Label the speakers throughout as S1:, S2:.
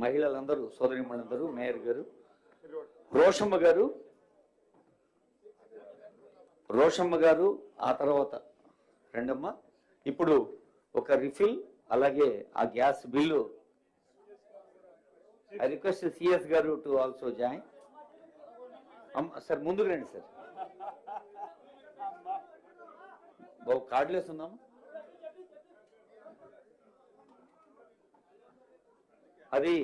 S1: మహిళలందరూ సోదరిమణులందరూ, మేయర్ గారు, రోషమ్మ గారు, ఆ తర్వాత రెండమ్మ. ఇప్పుడు ఒక రిఫిల్, అలాగే ఆ gas bill. I request CS గారు టు ఆల్సో జాయిన్. సార్ ముందుకు రండి సార్. బాబు కార్డులు వేస్తున్నాము. అది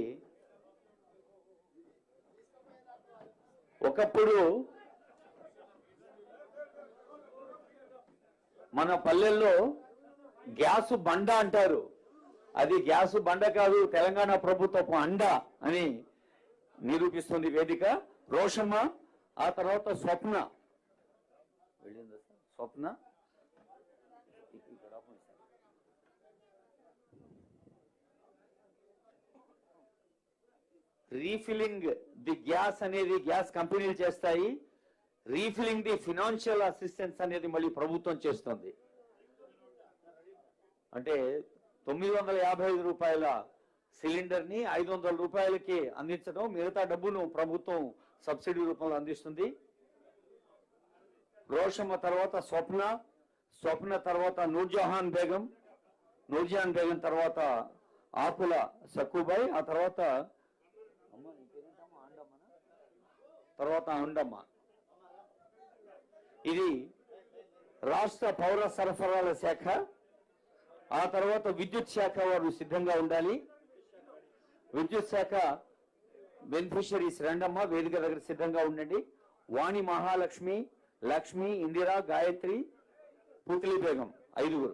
S1: ఒకప్పుడు మన పల్లెల్లో గ్యాసు బండ అంటారు. అది గ్యాసు బండ కాదు, తెలంగాణ ప్రభుత్వపు అండ అని నిరూపిస్తుంది వేదిక. రోషమ్మ, ఆ తర్వాత స్వప్న. రీఫిలింగ్ ది గ్యాస్ అనేది గ్యాస్ కంపెనీలు చేస్తాయి. రీఫిలింగ్ ది ఫినాన్షియల్ అసిస్టెన్స్ అనేది మళ్ళీ ప్రభుత్వం చేస్తుంది. అంటే 955 రూపాయల సిలిండర్ ని 500 రూపాయలకి అందించడం, మిగతా డబ్బును ప్రభుత్వం సబ్సిడీ రూపంలో అందిస్తుంది. రోషమ్మ తర్వాత స్వప్న తర్వాత నూర్జహాన్ బేగం తర్వాత ఆకుల సక్కుబాయ్, ఆ తర్వాత అండమ్మ. ఇది రాష్ట్ర పౌర సరఫరాల శాఖ. ఆ తర్వాత విద్యుత్ శాఖ వారు సిద్ధంగా ఉండాలి. విద్యుత్ శాఖ బెనిఫిషరీస్ రెండమ్మ వేదిక దగ్గర సిద్ధంగా ఉండండి. వాణి Mahalakshmi, Lakshmi, Indira, Gayatri, పుత్లి Begum, 5.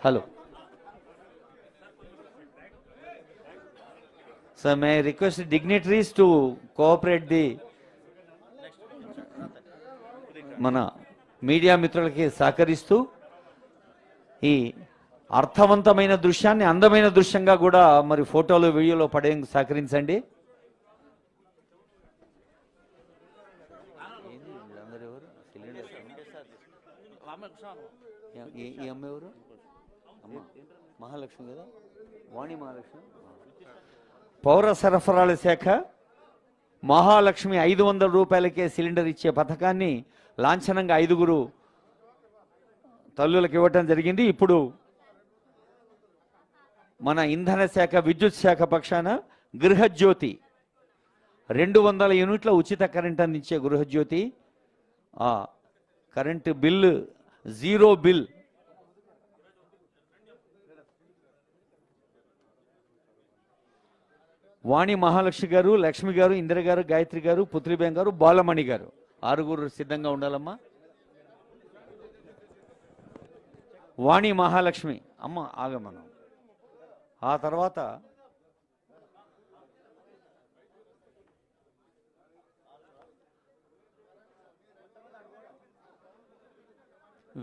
S1: Hello. Sir, may I request the dignitaries to cooperate the మన మీడియా మిత్రులకి సహకరిస్తూ ఈ అర్థవంతమైన దృశ్యాన్ని అందమైన దృశ్యంగా కూడా మరి ఫోటోలు వీడియోలో పడేందుకు సహకరించండి. ఈ అమ్మ ఎవరు? మహాలక్ష్మి కదా, వాణి మహాలక్ష్మి. పౌర సరఫరాల శాఖ మహాలక్ష్మి 500 రూపాయలకే సిలిండర్ ఇచ్చే పథకాన్ని లాంఛనంగా 5 తల్లులకు ఇవ్వటం జరిగింది. ఇప్పుడు మన ఇంధన శాఖ, విద్యుత్ శాఖ పక్షాన గృహజ్యోతి 200 యూనిట్ల ఉచిత కరెంట్ అందించే గృహజ్యోతి, ఆ కరెంటు బిల్లు 0 బిల్. వాణి మహాలక్ష్మి గారు, లక్ష్మి గారు, ఇందిర గారు, గాయత్రి గారు, పుత్రిబేం గారు, బాలమణి గారు 6 సిద్ధంగా ఉండాలమ్మా. వాణి మహాలక్ష్మి అమ్మ ఆగమనం. ఆ తర్వాత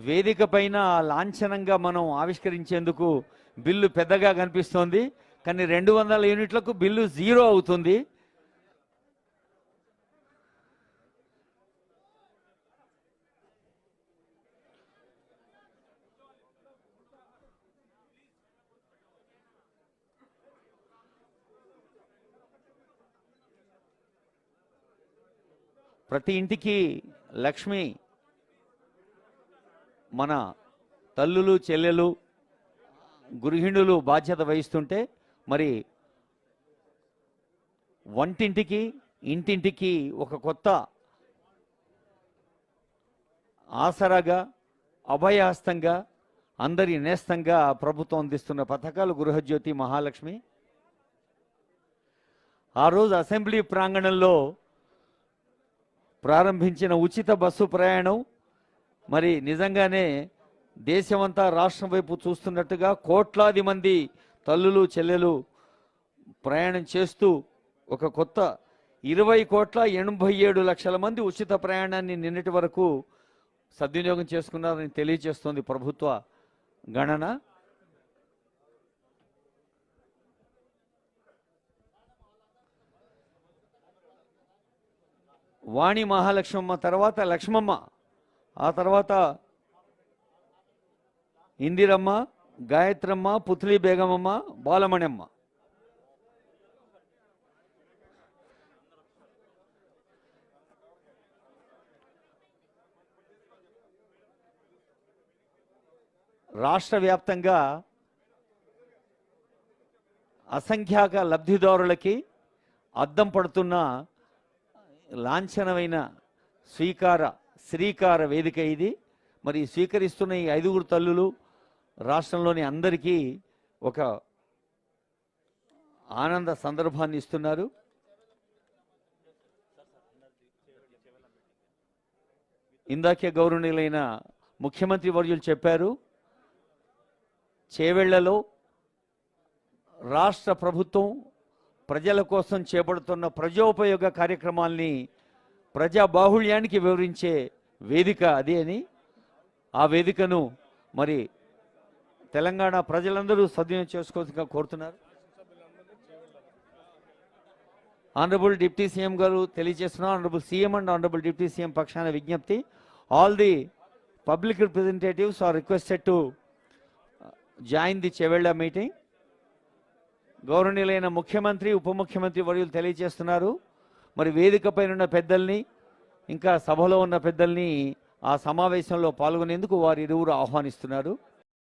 S1: వేదిక పైన లాంఛనంగా మనం ఆవిష్కరించేందుకు బిల్లు పెద్దగా కనిపిస్తోంది, కానీ 200 యూనిట్లకు బిల్లు 0 అవుతుంది. ప్రతి ఇంటికి లక్ష్మి మన తల్లులు, చెల్లెలు, గృహిణులు బాధ్యత వహిస్తుంటే, మరి వంటింటికి, ఇంటింటికి ఒక కొత్త ఆసరాగా, అభయహస్తంగా, అందరి నేస్తంగా ప్రభుత్వం అందిస్తున్న పథకాలు గృహజ్యోతి, మహాలక్ష్మి. ఆ రోజు అసెంబ్లీ ప్రాంగణంలో ప్రారంభించిన ఉచిత బస్సు ప్రయాణం మరి నిజంగానే దేశమంతా రాష్ట్రం వైపు చూస్తున్నట్టుగా కోట్లాది మంది తల్లులు, చెల్లెలు ప్రయాణం చేస్తూ ఒక కొత్త 20,87,00,000 మంది ఉచిత ప్రయాణాన్ని నిన్నటి వరకు సద్వినియోగం చేసుకున్నారని తెలియజేస్తోంది ప్రభుత్వ గణన. వాణి మహాలక్ష్మమ్మ తర్వాత లక్ష్మమ్మ, ఆ తర్వాత ఇందిరమ్మ, గాయత్రమ్మ, పుత్లీ బేగమమ్మ, బాలమణమ్మ. రాష్ట్ర వ్యాప్తంగా అసంఖ్యాక లబ్ధిదారులకి అద్దం పడుతున్న లాంఛనమైన శ్రీకార వేదిక ఇది. మరి స్వీకరిస్తున్న ఈ 5గురు తల్లులు రాష్ట్రంలోని అందరికీ ఒక ఆనంద సందర్భాన్ని ఇస్తున్నారు. ఇందాకే గౌరవనీయులైన ముఖ్యమంత్రి వర్యులు చెప్పారు, చేవెళ్లలో రాష్ట్ర ప్రభుత్వం ప్రజల కోసం చేపడుతున్న ప్రజోపయోగ కార్యక్రమాల్ని ప్రజా బాహుళ్యానికి వివరించే వేదిక అది అని. ఆ వేదికను మరి తెలంగాణ ప్రజలందరూ సద్వినియోగం చేసుకోవాల్సిందిగా కోరుతున్నారు. ఆనరబుల్ డిప్యూటీ సీఎం గారు తెలియజేస్తున్నారు. Honourable CM and honourable deputy CM పక్షాన విజ్ఞప్తి, all the public representatives are requested to join the Chevella meeting. గౌరవనీయులైన ముఖ్యమంత్రి, ఉప ముఖ్యమంత్రి వర్యులు తెలియజేస్తున్నారు, మరి వేదికపై ఉన్న పెద్దల్ని ఇంకా సభలో ఉన్న పెద్దల్ని ఆ సమావేశంలో పాల్గొనేందుకు వారు ఇరువురు ఆహ్వానిస్తున్నారు.